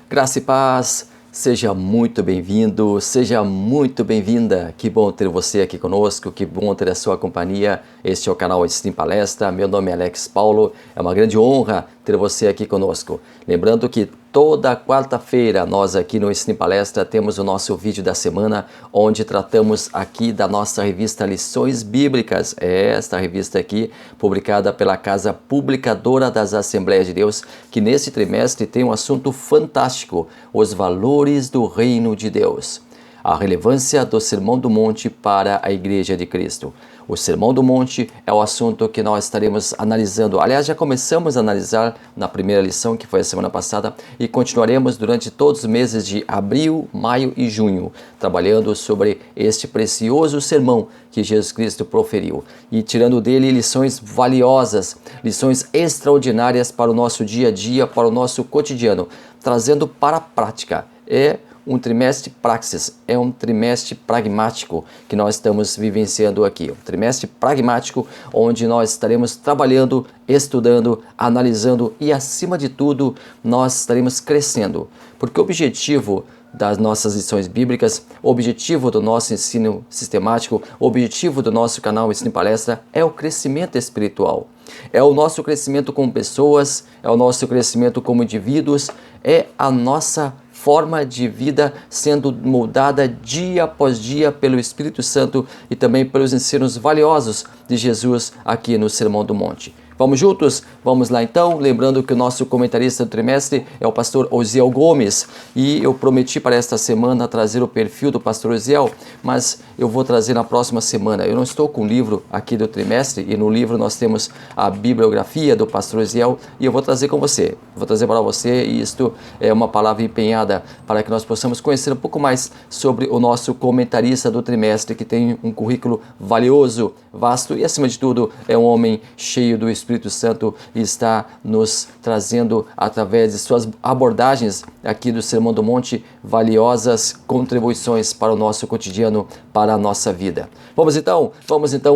Graça e paz, seja muito bem-vindo, seja muito bem-vinda. Que bom ter você aqui conosco, que bom ter a sua companhia. Este é o canal Ensino em Palestra, meu nome é Alex Paulo, é uma grande honra ter você aqui conosco. Lembrando que toda quarta-feira nós aqui no Ensino em Palestra temos o nosso vídeo da semana, onde tratamos aqui da nossa revista Lições Bíblicas. É esta revista aqui, publicada pela Casa Publicadora das Assembleias de Deus, que nesse trimestre tem um assunto fantástico: os valores do Reino de Deus. A relevância do Sermão do Monte para a Igreja de Cristo. O Sermão do Monte é o assunto que nós estaremos analisando. Aliás, já começamos a analisar na primeira lição, que foi a semana passada, e continuaremos durante todos os meses de abril, maio e junho, trabalhando sobre este precioso sermão que Jesus Cristo proferiu e tirando dele lições valiosas, lições extraordinárias para o nosso dia a dia, para o nosso cotidiano, trazendo para a prática. É um trimestre praxis, é um trimestre pragmático que nós estamos vivenciando aqui. Um trimestre pragmático onde nós estaremos trabalhando, estudando, analisando e, acima de tudo, nós estaremos crescendo. Porque o objetivo das nossas lições bíblicas, o objetivo do nosso ensino sistemático, o objetivo do nosso canal Ensino em Palestra é o crescimento espiritual. É o nosso crescimento como pessoas, é o nosso crescimento como indivíduos, é a nossa forma de vida sendo moldada dia após dia pelo Espírito Santo e também pelos ensinos valiosos de Jesus aqui no Sermão do Monte. Vamos juntos? Vamos lá então, lembrando que o nosso comentarista do trimestre é o pastor Osiel Gomes, e eu prometi para esta semana trazer o perfil do pastor Osiel, mas eu vou trazer na próxima semana. Eu não estou com o livro aqui do trimestre, e no livro nós temos a bibliografia do pastor Osiel, e eu vou trazer com você. Vou trazer para você, e isto é uma palavra empenhada para que nós possamos conhecer um pouco mais sobre o nosso comentarista do trimestre, que tem um currículo valioso, vasto e, acima de tudo, é um homem cheio do Espírito Santo e está nos trazendo, através de suas abordagens aqui do Sermão do Monte, valiosas contribuições para o nosso cotidiano, para a nossa vida. Vamos então,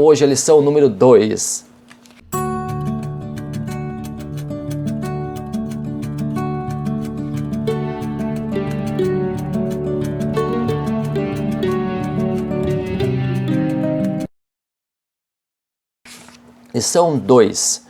hoje a lição número 2. Lição 2.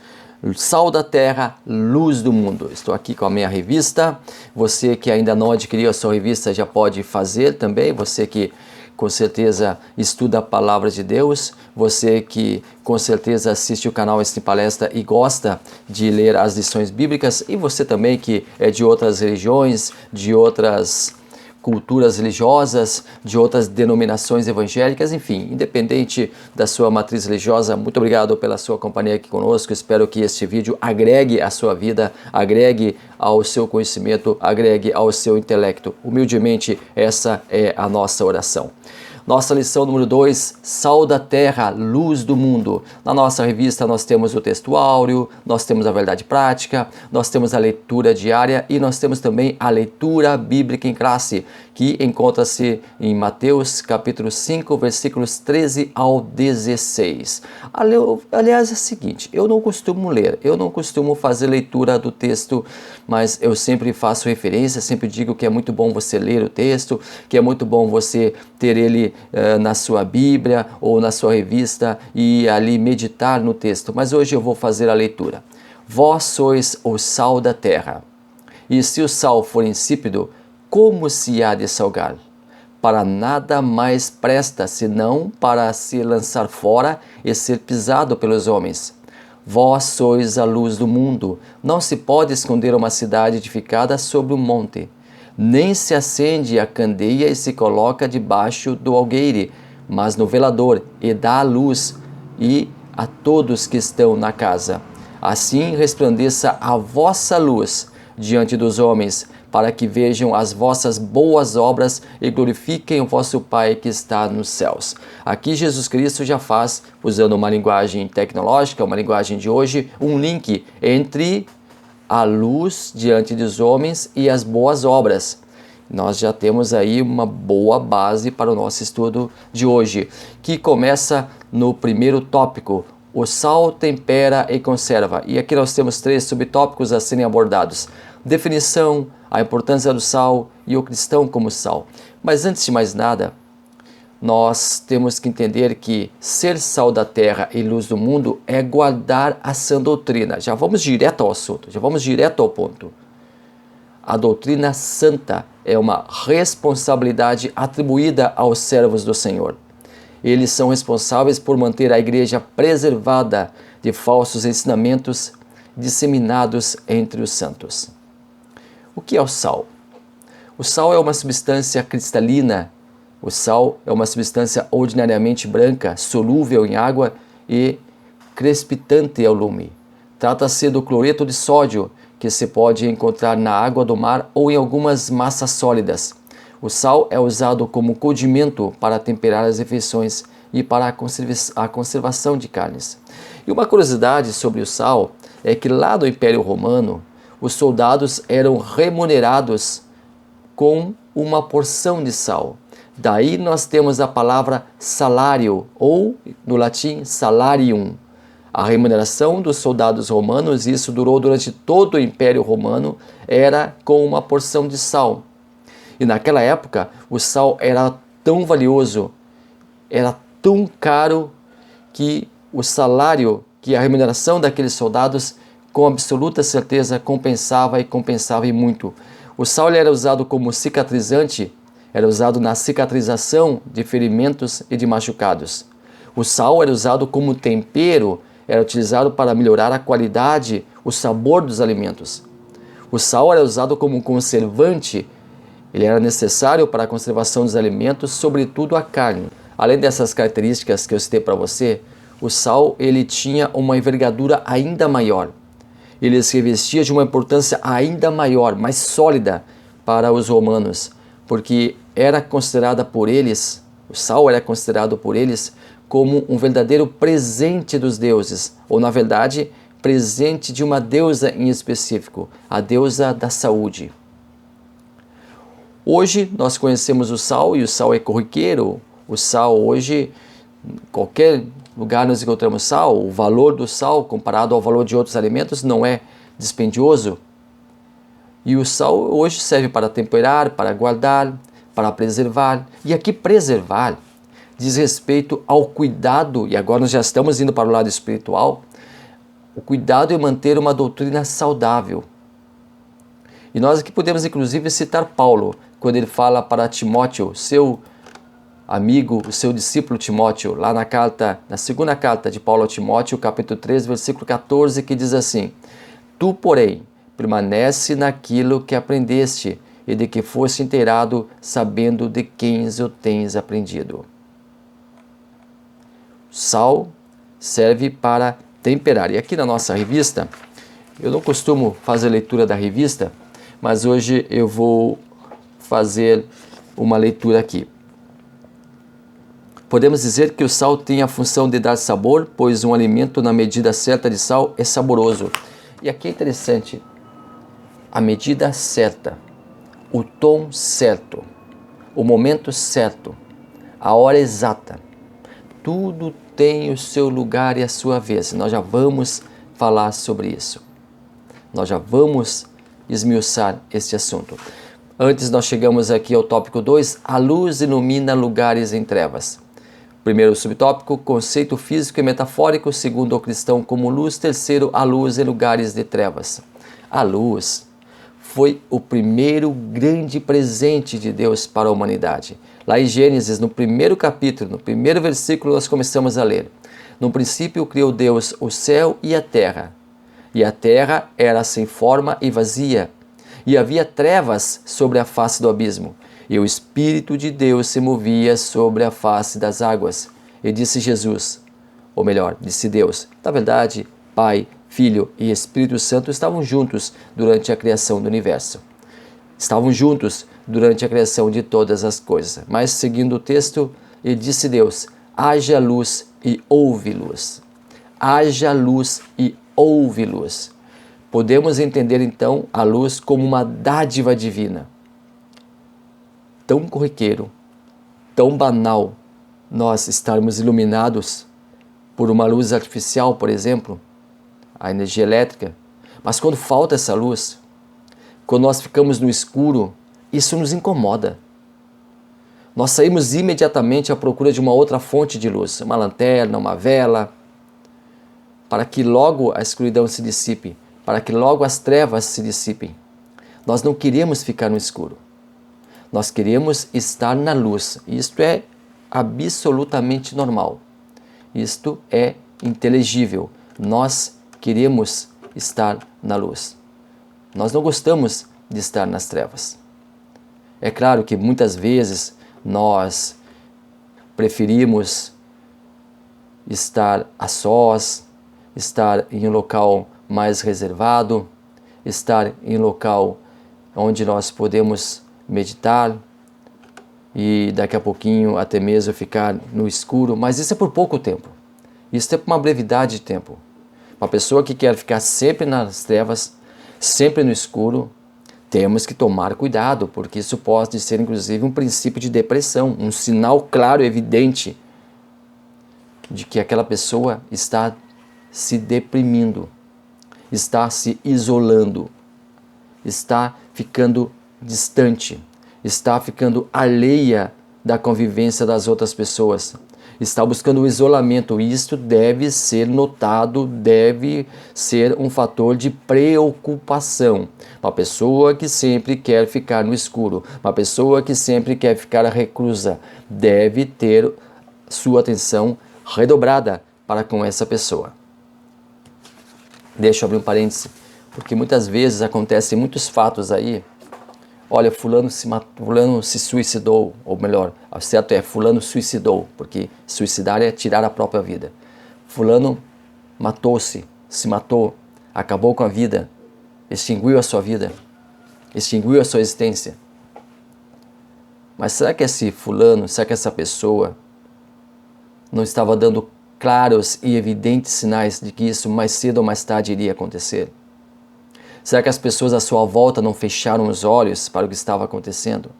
Sal da terra, luz do mundo. Estou aqui com a minha revista. Você que ainda não adquiriu a sua revista já pode fazer também. Você que com certeza estuda a palavra de Deus. Você que com certeza assiste o canal Ensino em Palestra e gosta de ler as lições bíblicas. E você também que é de outras religiões, de outras culturas religiosas, de outras denominações evangélicas, enfim, independente da sua matriz religiosa. Muito obrigado pela sua companhia aqui conosco. Espero que este vídeo agregue à sua vida, agregue ao seu conhecimento, agregue ao seu intelecto. Humildemente, essa é a nossa oração. Nossa lição número 2, sal da terra, luz do mundo. Na nossa revista nós temos o texto áureo, nós temos a verdade prática, nós temos a leitura diária e nós temos também a leitura bíblica em classe, que encontra-se em Mateus capítulo 5, versículos 13 ao 16. Aliás, é o seguinte, eu não costumo ler, eu não costumo fazer leitura do texto, mas eu sempre faço referência, sempre digo que é muito bom você ler o texto, que é muito bom você ter ele na sua Bíblia ou na sua revista e ali meditar no texto. Mas hoje eu vou fazer a leitura. Vós sois o sal da terra, e se o sal for insípido, como se há de salgar? Para nada mais presta, senão para se lançar fora e ser pisado pelos homens. Vós sois a luz do mundo. Não se pode esconder uma cidade edificada sobre um monte. Nem se acende a candeia e se coloca debaixo do alqueire, mas no velador, e dá a luz e a todos que estão na casa. Assim resplandeça a vossa luz diante dos homens, para que vejam as vossas boas obras e glorifiquem o vosso Pai que está nos céus. Aqui Jesus Cristo já faz, usando uma linguagem tecnológica, uma linguagem de hoje, um link entre a luz diante dos homens e as boas obras. Nós já temos aí uma boa base para o nosso estudo de hoje, que começa no primeiro tópico: o sal tempera e conserva. E aqui nós temos 3 subtópicos a serem abordados: definição, a importância do sal e o cristão como sal. Mas antes de mais nada, nós temos que entender que ser sal da terra e luz do mundo é guardar a sã doutrina. Já vamos direto ao assunto, já vamos direto ao ponto. A doutrina santa é uma responsabilidade atribuída aos servos do Senhor. Eles são responsáveis por manter a igreja preservada de falsos ensinamentos disseminados entre os santos. O que é o sal? O sal é uma substância cristalina. O sal é uma substância ordinariamente branca, solúvel em água e crespitante ao lume. Trata-se do cloreto de sódio, que se pode encontrar na água do mar ou em algumas massas sólidas. O sal é usado como condimento para temperar as refeições e para a conservação de carnes. E uma curiosidade sobre o sal é que lá no Império Romano, os soldados eram remunerados com uma porção de sal. Daí nós temos a palavra salário, ou no latim salarium. A remuneração dos soldados romanos, isso durou durante todo o Império Romano, era com uma porção de sal. E naquela época o sal era tão valioso, era tão caro, que o salário, que a remuneração daqueles soldados, com absoluta certeza compensava e muito. O sal era usado como cicatrizante, era usado na cicatrização de ferimentos e de machucados. O sal era usado como tempero, era utilizado para melhorar a qualidade, o sabor dos alimentos. O sal era usado como conservante, ele era necessário para a conservação dos alimentos, sobretudo a carne. Além dessas características que eu citei para você, o sal ele tinha uma envergadura ainda maior. Ele se revestia de uma importância ainda maior, mais sólida para os romanos, porque era considerada por eles, o sal era considerado por eles como um verdadeiro presente dos deuses, ou na verdade, presente de uma deusa em específico, a deusa da saúde. Hoje nós conhecemos o sal e o sal é corriqueiro. O sal hoje, em qualquer lugar nós encontramos sal. O valor do sal comparado ao valor de outros alimentos não é dispendioso. E o sal hoje serve para temperar, para guardar, para preservar. E aqui preservar diz respeito ao cuidado, e agora nós já estamos indo para o lado espiritual, o cuidado em manter uma doutrina saudável. E nós aqui podemos inclusive citar Paulo, quando ele fala para Timóteo, seu amigo, o seu discípulo Timóteo, lá na segunda carta de Paulo a Timóteo, capítulo 3, versículo 14, que diz assim: Tu, porém, permanece naquilo que aprendeste e de que foste inteirado, sabendo de quem o tens aprendido. Sal serve para temperar. E aqui na nossa revista, eu não costumo fazer leitura da revista, mas hoje eu vou fazer uma leitura aqui. Podemos dizer que o sal tem a função de dar sabor, pois um alimento na medida certa de sal é saboroso. E aqui é interessante, a medida certa, o tom certo, o momento certo, a hora exata. Tudo tem o seu lugar e a sua vez. Nós já vamos falar sobre isso. Nós já vamos esmiuçar este assunto. Antes nós chegamos aqui ao tópico 2, a luz ilumina lugares em trevas. Primeiro subtópico, conceito físico e metafórico, segundo o cristão como luz. Terceiro, a luz em lugares de trevas. A luz foi o primeiro grande presente de Deus para a humanidade. Lá em Gênesis, no primeiro capítulo, no primeiro versículo, nós começamos a ler. No princípio criou Deus o céu e a terra era sem forma e vazia, e havia trevas sobre a face do abismo, e o Espírito de Deus se movia sobre a face das águas. E disse Jesus, ou melhor, disse Deus, na verdade, Pai, Filho e Espírito Santo estavam juntos durante a criação do universo. Estavam juntos durante a criação de todas as coisas. Mas, seguindo o texto, e disse Deus, haja luz e houve luz. Haja luz e houve luz. Podemos entender, então, a luz como uma dádiva divina. Tão corriqueiro, tão banal, nós estarmos iluminados por uma luz artificial, por exemplo, a energia elétrica. Mas quando falta essa luz, quando nós ficamos no escuro, isso nos incomoda. Nós saímos imediatamente à procura de uma outra fonte de luz, uma lanterna, uma vela, para que logo a escuridão se dissipe, para que logo as trevas se dissipem. Nós não queremos ficar no escuro. Nós queremos estar na luz. Isto é absolutamente normal. Isto é inteligível. Nós queremos estar na luz. Nós não gostamos de estar nas trevas. É claro que muitas vezes nós preferimos estar a sós, estar em um local mais reservado, estar em um local onde nós podemos meditar e daqui a pouquinho até mesmo ficar no escuro, mas isso é por pouco tempo. Isso é por uma brevidade de tempo. Uma pessoa que quer ficar sempre nas trevas, sempre no escuro, temos que tomar cuidado, porque isso pode ser inclusive um princípio de depressão, um sinal claro e evidente de que aquela pessoa está se deprimindo, está se isolando, está ficando distante, está ficando alheia da convivência das outras pessoas, está buscando o isolamento. Isto deve ser notado, deve ser um fator de preocupação. Uma pessoa que sempre quer ficar no escuro, uma pessoa que sempre quer ficar reclusa, deve ter sua atenção redobrada para com essa pessoa. Deixa eu abrir um parêntese, porque muitas vezes acontecem muitos fatos aí. Olha, fulano se suicidou, ou melhor, o certo é fulano suicidou, porque suicidar é tirar a própria vida. Fulano matou-se, se matou, acabou com a vida, extinguiu a sua vida, extinguiu a sua existência. Mas será que esse fulano, será que essa pessoa não estava dando claros e evidentes sinais de que isso mais cedo ou mais tarde iria acontecer? Será que as pessoas à sua volta não fecharam os olhos para o que estava acontecendo?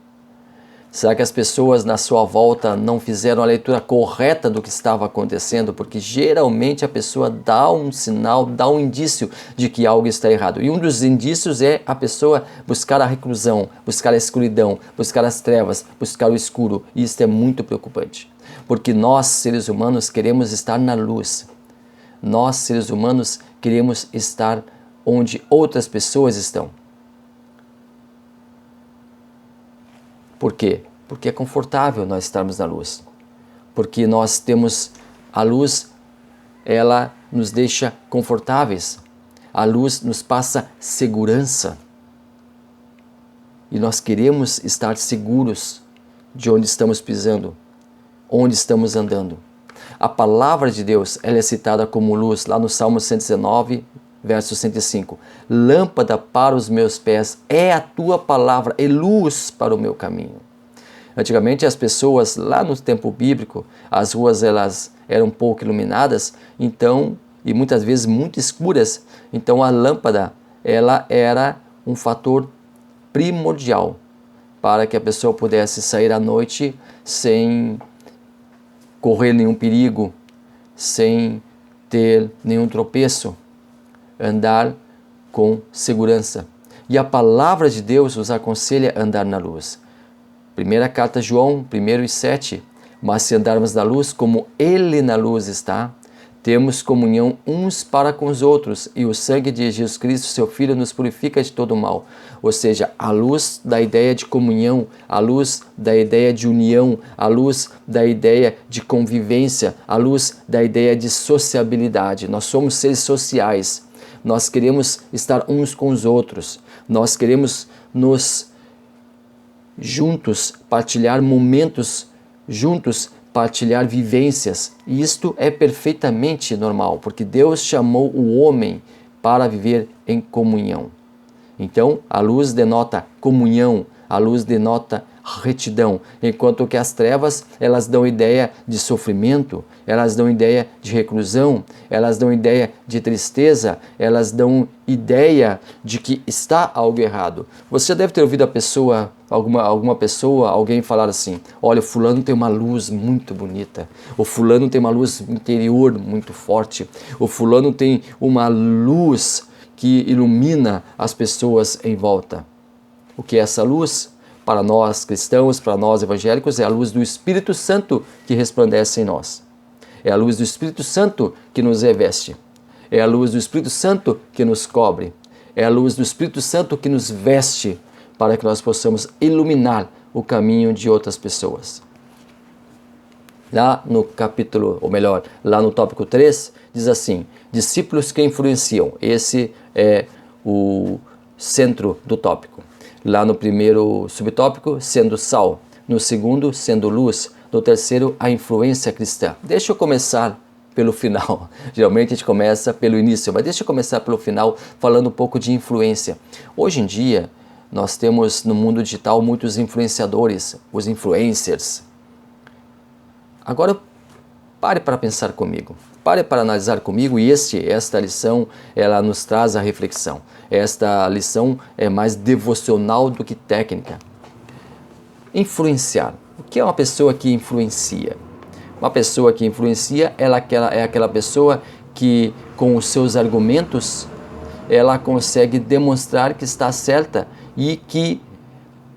Será que as pessoas na sua volta não fizeram a leitura correta do que estava acontecendo? Porque geralmente a pessoa dá um sinal, dá um indício de que algo está errado. E um dos indícios é a pessoa buscar a reclusão, buscar a escuridão, buscar as trevas, buscar o escuro. E isso é muito preocupante. Porque nós, seres humanos, queremos estar na luz. Nós, seres humanos, queremos estar onde outras pessoas estão. Por quê? Porque é confortável nós estarmos na luz. Porque nós temos a luz, ela nos deixa confortáveis. A luz nos passa segurança. E nós queremos estar seguros de onde estamos pisando, onde estamos andando. A palavra de Deus, ela é citada como luz lá no Salmo 119, verso 105. Lâmpada para os meus pés é a tua palavra, e luz para o meu caminho. Antigamente as pessoas lá no tempo bíblico, as ruas elas eram pouco iluminadas, então, e muitas vezes muito escuras, então a lâmpada ela era um fator primordial para que a pessoa pudesse sair à noite sem correr nenhum perigo, sem ter nenhum tropeço, andar com segurança. E a palavra de Deus nos aconselha a andar na luz. Primeira carta de João, 1:7. Mas se andarmos na luz, como Ele na luz está, temos comunhão uns para com os outros, e o sangue de Jesus Cristo, seu Filho, nos purifica de todo mal. Ou seja, a luz da ideia de comunhão, a luz da ideia de união, a luz da ideia de convivência, a luz da ideia de sociabilidade. Nós somos seres sociais. Nós queremos estar uns com os outros. Nós queremos nos juntos partilhar momentos juntos, partilhar vivências. E isto é perfeitamente normal, porque Deus chamou o homem para viver em comunhão. Então, a luz denota comunhão, a luz denota retidão, enquanto que as trevas, elas dão ideia de sofrimento, elas dão ideia de reclusão, elas dão ideia de tristeza, elas dão ideia de que está algo errado. Você deve ter ouvido alguma pessoa, alguém falar assim: olha, o fulano tem uma luz muito bonita, o fulano tem uma luz interior muito forte, o fulano tem uma luz que ilumina as pessoas em volta. O que é essa luz? Para nós cristãos, para nós evangélicos, é a luz do Espírito Santo que resplandece em nós. É a luz do Espírito Santo que nos reveste. É a luz do Espírito Santo que nos cobre. É a luz do Espírito Santo que nos veste para que nós possamos iluminar o caminho de outras pessoas. Lá no capítulo, ou melhor, lá no tópico 3, diz assim: discípulos que influenciam. Esse é o centro do tópico. Lá no primeiro subtópico, sendo sal. No segundo, sendo luz. No terceiro, a influência cristã. Deixa eu começar pelo final. Geralmente a gente começa pelo início, mas deixa eu começar pelo final falando um pouco de influência. Hoje em dia, nós temos no mundo digital muitos influenciadores, os influencers. Agora, pare para pensar comigo. Pare para analisar comigo e esta lição, ela nos traz a reflexão. Esta lição é mais devocional do que técnica. Influenciar. O que é uma pessoa que influencia? Uma pessoa que influencia, é aquela pessoa que, com os seus argumentos, ela consegue demonstrar que está certa e que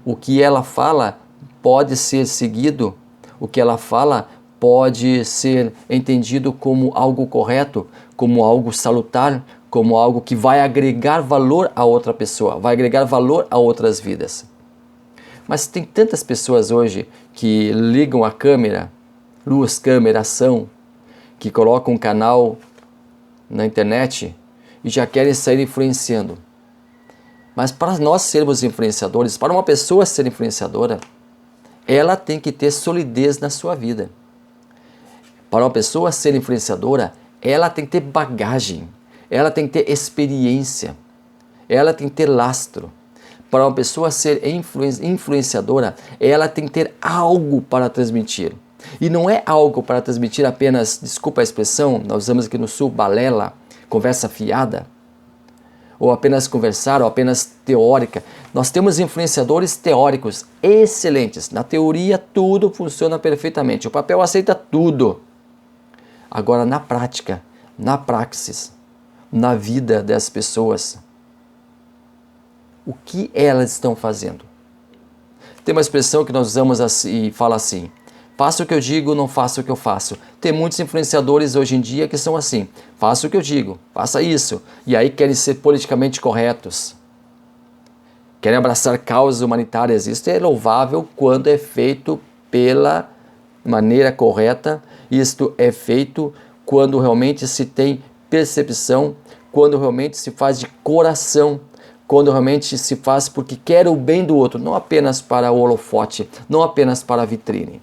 o que ela fala pode ser seguido, o que ela fala pode ser entendido como algo correto, como algo salutar, como algo que vai agregar valor a outra pessoa, vai agregar valor a outras vidas. Mas tem tantas pessoas hoje que ligam a câmera, luz, câmera, ação, que colocam um canal na internet e já querem sair influenciando. Mas para nós sermos influenciadores, para uma pessoa ser influenciadora, ela tem que ter solidez na sua vida. Para uma pessoa ser influenciadora, ela tem que ter bagagem, ela tem que ter experiência, ela tem que ter lastro. Para uma pessoa ser influenciadora, ela tem que ter algo para transmitir. E não é algo para transmitir apenas, desculpa a expressão, nós usamos aqui no Sul, balela, conversa fiada, ou apenas conversar, ou apenas teórica. Nós temos influenciadores teóricos excelentes. Na teoria tudo funciona perfeitamente, o papel aceita tudo. Agora na prática, na praxis, na vida das pessoas, o que elas estão fazendo? Tem uma expressão que nós usamos assim, e fala assim: faça o que eu digo, não faça o que eu faço. Tem muitos influenciadores hoje em dia que são assim: faça o que eu digo, faça isso. E aí querem ser politicamente corretos. Querem abraçar causas humanitárias. Isso é louvável quando é feito pela maneira correta. Isto é feito quando realmente se tem percepção, quando realmente se faz de coração, quando realmente se faz porque quer o bem do outro, não apenas para o holofote, não apenas para a vitrine.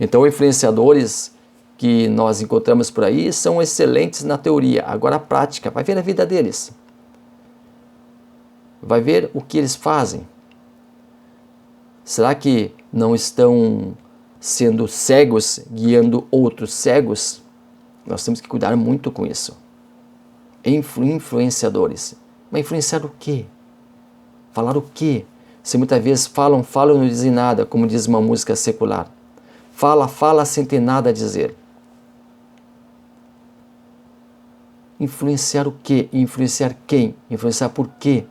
Então, influenciadores que nós encontramos por aí são excelentes na teoria. Agora, a prática, vai ver a vida deles. Vai ver o que eles fazem. Será que não estão sendo cegos, guiando outros cegos? Nós temos que cuidar muito com isso. Influenciadores. Mas influenciar o quê? Falar o quê? Se muitas vezes falam e não dizem nada, como diz uma música secular. Fala sem ter nada a dizer. Influenciar o quê? Influenciar quem? Influenciar por quê?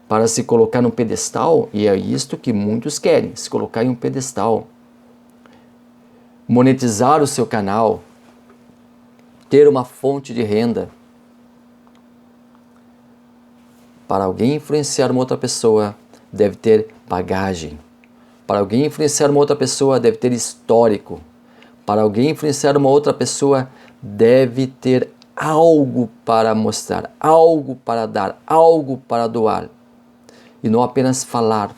Para se colocar num pedestal, e é isto que muitos querem, se colocar em um pedestal. Monetizar o seu canal, ter uma fonte de renda. Para alguém influenciar uma outra pessoa, deve ter bagagem. Para alguém influenciar uma outra pessoa, deve ter histórico. Para alguém influenciar uma outra pessoa, deve ter algo para mostrar, algo para dar, algo para doar. E não apenas falar.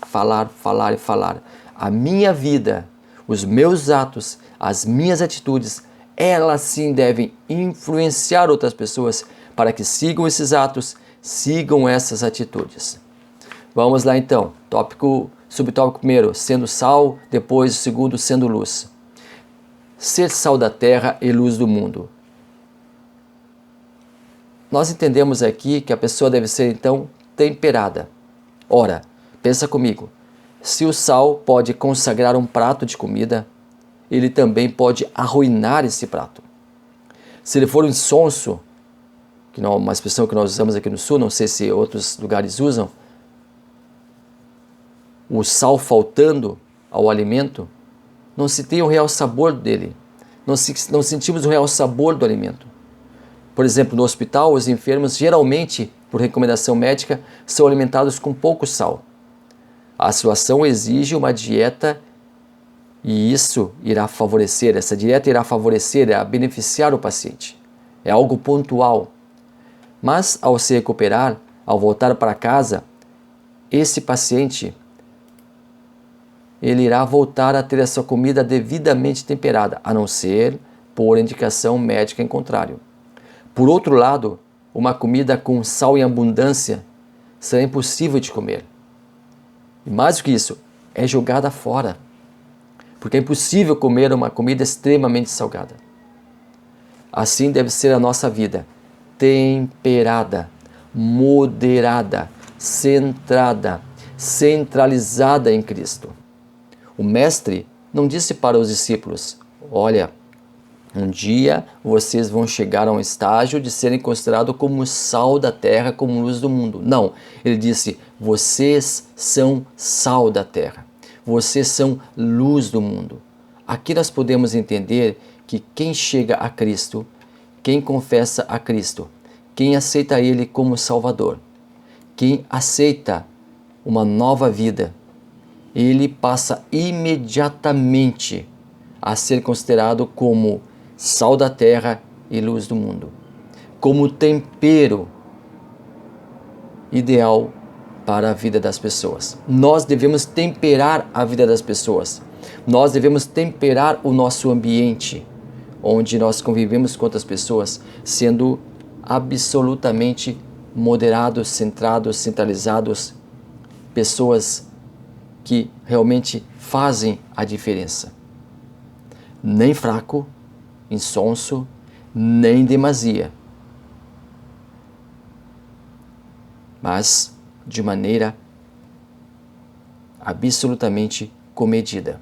A minha vida, os meus atos, as minhas atitudes, elas sim devem influenciar outras pessoas para que sigam esses atos, sigam essas atitudes. Vamos lá então, subtópico primeiro, sendo sal, depois o segundo, sendo luz. Ser sal da terra e luz do mundo. Nós entendemos aqui que a pessoa deve ser então temperada. Ora, pensa comigo, se o sal pode consagrar um prato de comida, ele também pode arruinar esse prato. Se ele for um insonso, que não é uma expressão que nós usamos aqui no Sul, não sei se outros lugares usam, o sal faltando ao alimento, não se tem o real sabor dele, não sentimos o real sabor do alimento. Por exemplo, no hospital, os enfermos geralmente, por recomendação médica, são alimentados com pouco sal. A situação exige uma dieta e isso irá favorecer, essa dieta irá favorecer, irá beneficiar o paciente. É algo pontual. Mas ao se recuperar, ao voltar para casa, esse paciente, ele irá voltar a ter a sua comida devidamente temperada, a não ser por indicação médica em contrário. Por outro lado, uma comida com sal em abundância será impossível de comer. E mais do que isso, é jogada fora. Porque é impossível comer uma comida extremamente salgada. Assim deve ser a nossa vida, temperada, moderada, centrada, centralizada em Cristo. O Mestre não disse para os discípulos: olha, um dia vocês vão chegar a um estágio de serem considerados como sal da terra, como luz do mundo. Não, ele disse: vocês são sal da terra, vocês são luz do mundo. Aqui nós podemos entender que quem chega a Cristo, quem confessa a Cristo, quem aceita Ele como Salvador, quem aceita uma nova vida, ele passa imediatamente a ser considerado como sal da terra e luz do mundo, como tempero ideal para a vida das pessoas. Nós devemos temperar a vida das pessoas. Nós devemos temperar o nosso ambiente, onde nós convivemos com outras pessoas, sendo absolutamente moderados, centrados, centralizados, pessoas que realmente fazem a diferença. Nem fraco, insonso, nem demasia, mas de maneira absolutamente comedida.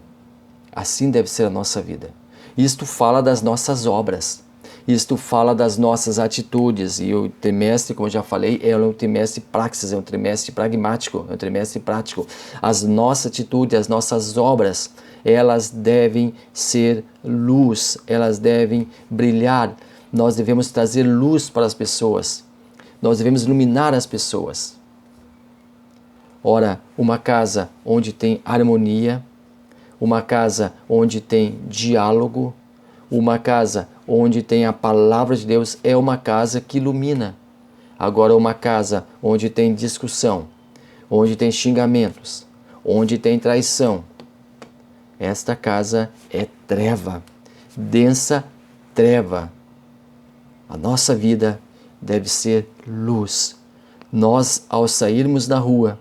Assim deve ser a nossa vida. Isto fala das nossas obras, isto fala das nossas atitudes, e o trimestre, como eu já falei, é um trimestre praxis, é um trimestre pragmático, é um trimestre prático. As nossas atitudes, as nossas obras, elas devem ser luz, elas devem brilhar. Nós devemos trazer luz para as pessoas, nós devemos iluminar as pessoas. Ora, uma casa onde tem harmonia, uma casa onde tem diálogo, uma casa onde tem a palavra de Deus é uma casa que ilumina. Agora, uma casa onde tem discussão, onde tem xingamentos, onde tem traição, esta casa é treva, densa treva. A nossa vida deve ser luz. Nós, ao sairmos na rua,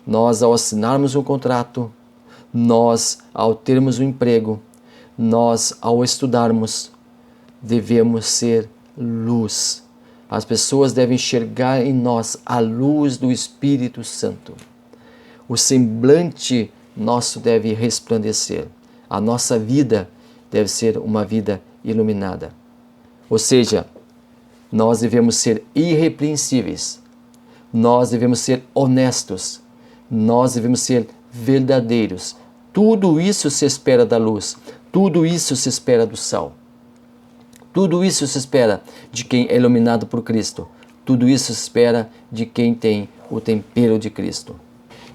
nós, ao assinarmos um contrato, nós, ao termos um emprego, nós, ao estudarmos, devemos ser luz. As pessoas devem enxergar em nós a luz do Espírito Santo. O semblante nosso deve resplandecer. A nossa vida deve ser uma vida iluminada. Ou seja, nós devemos ser irrepreensíveis, nós devemos ser honestos, nós devemos ser verdadeiros. Tudo isso se espera da luz, tudo isso se espera do sal. Tudo isso se espera de quem é iluminado por Cristo. Tudo isso se espera de quem tem o tempero de Cristo.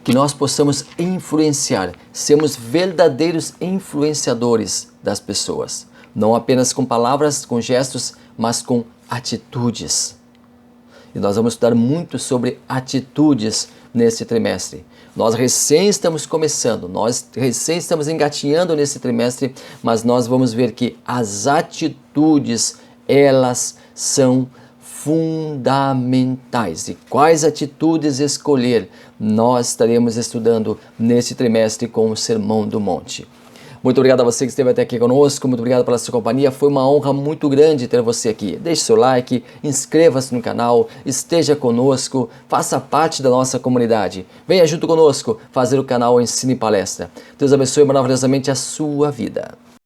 Que nós possamos influenciar, sermos verdadeiros influenciadores das pessoas. Não apenas com palavras, com gestos, mas com atitudes. E nós vamos estudar muito sobre atitudes nesse trimestre. Nós recém estamos começando, nós recém estamos engatinhando nesse trimestre, mas nós vamos ver que as atitudes, elas são fundamentais. E quais atitudes escolher? Nós estaremos estudando nesse trimestre com o Sermão do Monte. Muito obrigado a você que esteve até aqui conosco, muito obrigado pela sua companhia, foi uma honra muito grande ter você aqui. Deixe seu like, inscreva-se no canal, esteja conosco, faça parte da nossa comunidade. Venha junto conosco fazer o canal Ensino e Palestra. Deus abençoe maravilhosamente a sua vida.